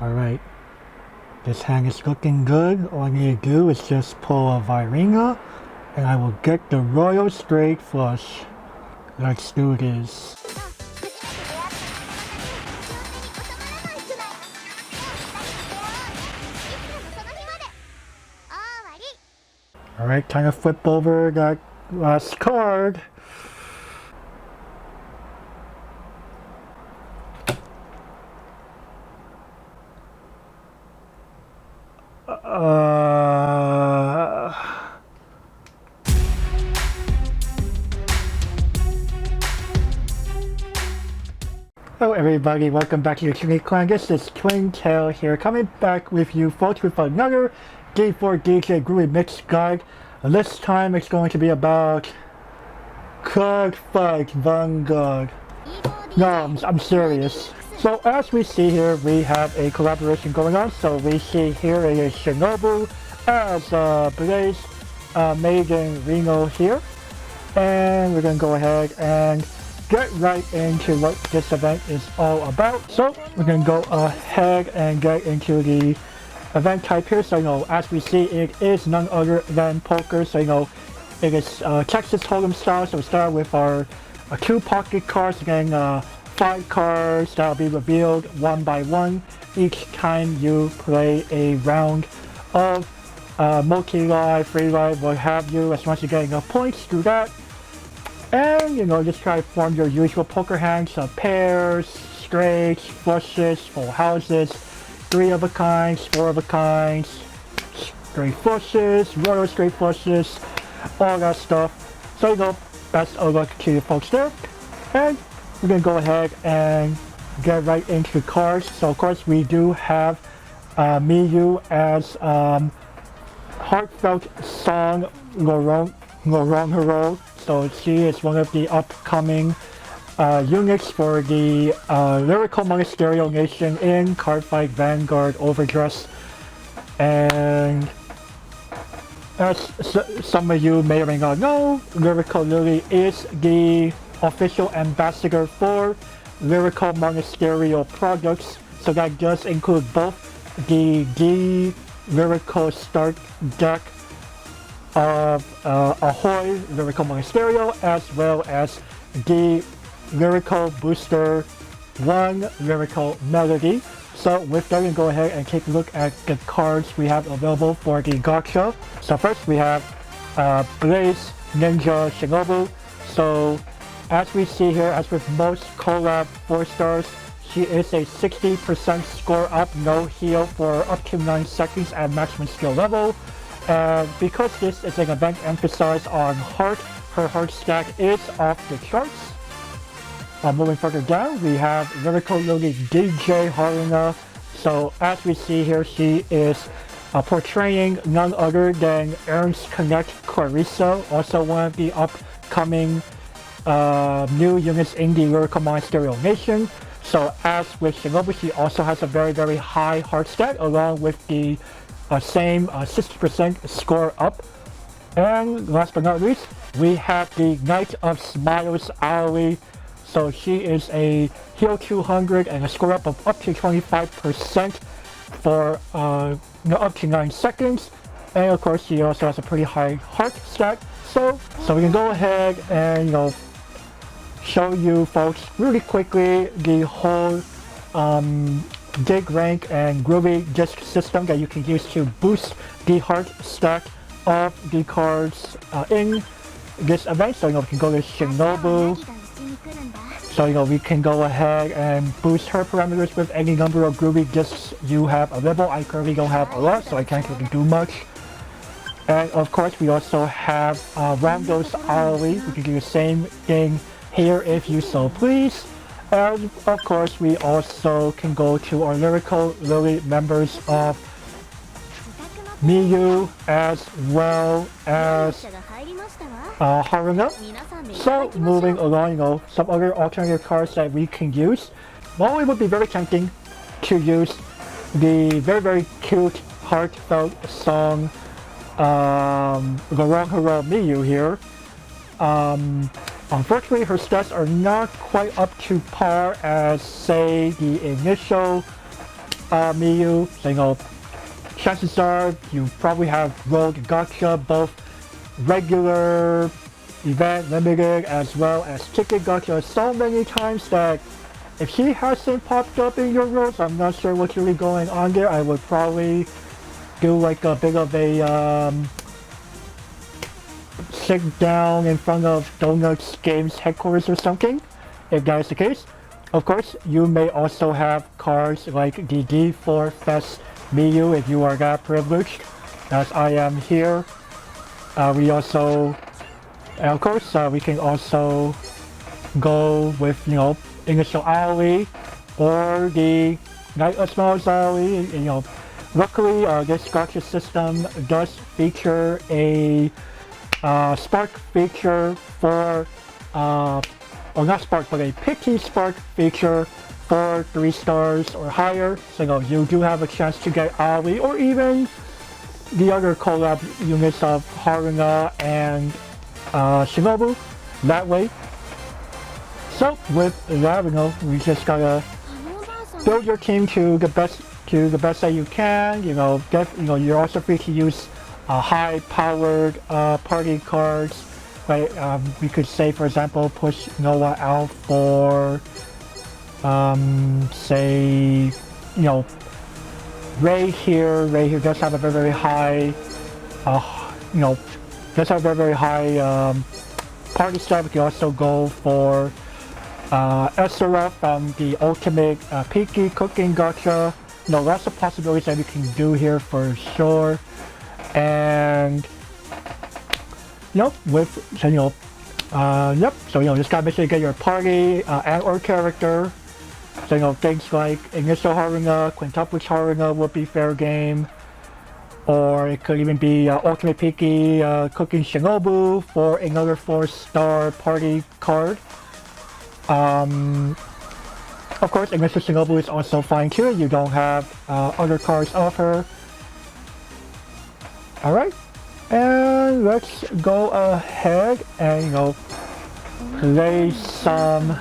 Alright, this hand is looking good. All I need to do is just pull a Virina and I will get the royal straight flush. Let's do this. Alright, time to flip over that last card. Hello everybody, welcome back to your Trinity Clan. This is Twintail here, coming back with you folks with another D4DJ Groovy mix guide. This time it's going to be about Cardfight Vanguard. No, I'm serious. So as we see here, we have a collaboration going on. So we see here it is Shinobu as Blaze made in Reno here. And we're going to go ahead and get right into what this event is all about. So we're going to go ahead and get into the event type here. So as we see, it is none other than poker. So it is Texas Hold'em style. So we start with our 2 pocket cards, again 5 cards that will be revealed one by one each time you play a round of multi-live, free live, what have you. As long as you get enough points, do that. And just try to form your usual poker hands, pairs, straights, flushes, full houses, 3 of a kinds, 4 of a kinds, straight flushes, royal straight flushes, all that stuff. So best of luck to you folks there. And we're gonna go ahead and get right into the cards. So of course we do have Miyu as heartfelt song Laurent Hero. So she is one of the upcoming units for the Lyrical Monasterio Nation in Cardfight Vanguard Overdress. And as some of you may or may not know, Lyrical Lily is the official ambassador for Lyrical Monasterio products. So that does include both the Lyrical Start deck of Ahoy Lyrical Monasterio, as well as the Lyrical Booster 1 Lyrical Melody. So with that, we can go ahead and take a look at the cards we have available for the gacha. So first we have Blaze Ninja Shinobu. So as we see here, as with most collab 4 stars, she is a 60% score up, no heal for up to 9 seconds at maximum skill level. And because this is an event emphasized on heart, her heart stack is off the charts. Moving further down, we have Lyrical Lily DJ Haruna. So as we see here, she is portraying none other than Aaron's Connect Clarissa, also one of the upcoming new units in the Lyrical Monasterio Nation. So as with Shinobu, she also has a very, very high heart stat, along with the same 60% score up. And last but not least, we have the Knight of Smiles Aoi. So she is a heal 200 and a score up of up to 25% for up to 9 seconds. And of course, she also has a pretty high heart stat. So we can go ahead and show you folks really quickly the whole dig rank and groovy disc system that you can use to boost the heart stack of the cards in this event. So we can go to Shinobu. So we can go ahead and boost her parameters with any number of groovy discs you have available. I currently don't have a lot, so I can't really do much. And of course, we also have Randos Aoi. We can do the same thing here if you so please. And of course, we also can go to our Lyrical Lily members of Miyu as well as Haruna. So moving along, some other alternative cards that we can use. Well, it would be very tempting to use the very, very cute, heartfelt song Laurent Hero Miyu here. Unfortunately, her stats are not quite up to par as, say, the initial Miyu. So chances are you probably have rolled gacha, both regular, event, limited, as well as ticket gacha so many times that if she hasn't popped up in your rolls, I'm not sure what's really going on there. I would probably do like a bit of a sit down in front of Donuts Games headquarters or something, if that is the case. Of course, you may also have cards like the D4 Fest Miyu if you are that privileged, as I am here. We also, and of course, we can also go with, Initial Alley or the Night of Smiles Alley. Luckily, this gacha system does feature a spark feature for, or not spark, but a pity spark feature for 3 stars or higher. So you do have a chance to get Ali or even the other collab units of Haruna and Shinobu that way. So with that, we just gotta build your team to the best that you can. You're also free to use high-powered party cards. Right? We could say, for example, push Noah out for, say, Ray here. Ray here does have a very, very high, does have a very high party style. We can also go for Esra from the Ultimate Peaky Cooking Gacha. Lots of possibilities that we can do here for sure. And just gotta make sure you get your party and or character. So things like Initial Haruna, Quintuplets Haruna would be fair game. Or it could even be Ultimate Peaky Cooking Shinobu for another 4-star party card. Of course, Initial Shinobu is also fine too. You don't have other cards off her. Alright, and let's go ahead and play some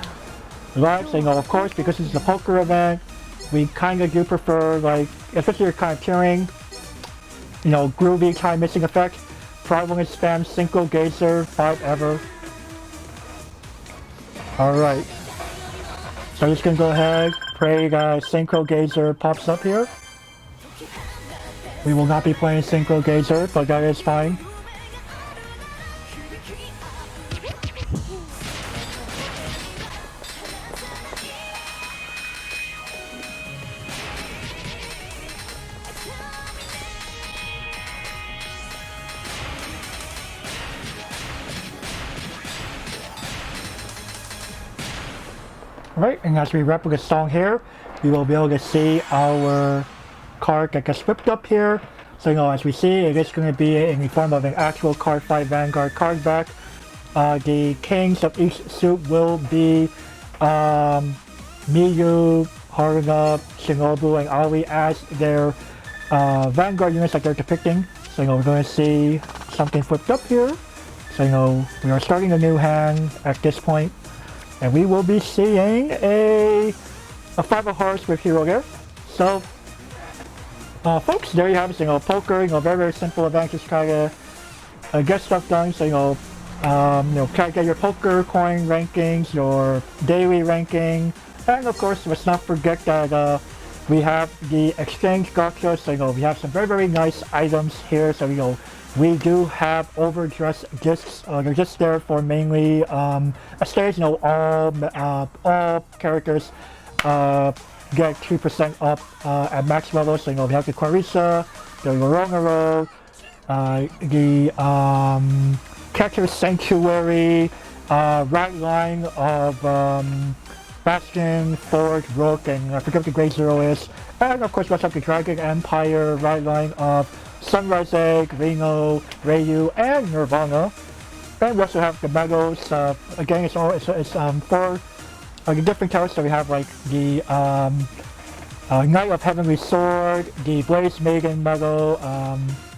lives. Of course, because this is a poker event, we kind of do prefer, like, especially you're kind of cheering, groovy time missing effect. Probably want to spam Synchro Gazer 5 ever. Alright. So I'm just gonna go ahead, pray that Synchro Gazer pops up here. We will not be playing Synchro Gazer, but that is fine. Alright, and as we wrap with a song here, we will be able to see our card that gets whipped up here. So as we see, it is going to be in the form of an actual Cardfight Vanguard card back. The kings of each suit will be Miyu, Haruna, Shinobu, and Ali as their Vanguard units that they're depicting. So we're going to see something flipped up here. So we are starting a new hand at this point. And we will be seeing a 5 of hearts with hero there. So, folks, there you have it. Poker, very, very simple event. Just try to get stuff done. So, try to get your poker coin rankings, your daily ranking, and of course, let's not forget that we have the exchange gacha. So, we have some very, very nice items here. So, we do have overdressed discs. They're just there for mainly a stage. All characters get 2% up at max level. So we have the Clarissa, the Lorongaro, the Catcher Sanctuary, right line of Bastion, Forge, Rook, and I forget what the Grey Zero is. And of course, we also have the Dragon Empire, right line of Sunrise Egg, Reno, Ryu, and Nirvana. And we also have the medals. Again, it's 4 different towers. So we have like the Knight of Heavenly Sword, the Blaze Maiden medal,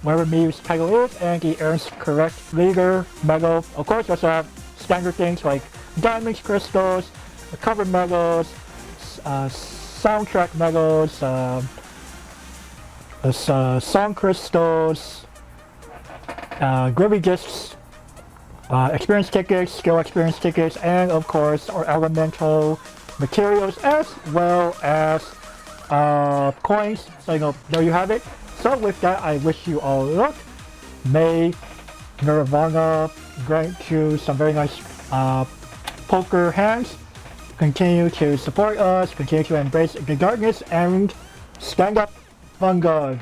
whatever Miyu's title is, and the Ernst Correct Leader medal. Of course, we also have standard things like diamonds, crystals, cover medals, soundtrack medals, song crystals, Groovy gifts, experience tickets, skill experience tickets, and of course our elemental materials as well as coins. So there you have it. So with that, I wish you all luck. May Nirvana grant you some very nice poker hands. Continue to support us, continue to embrace the darkness, and stand up, Vanguard.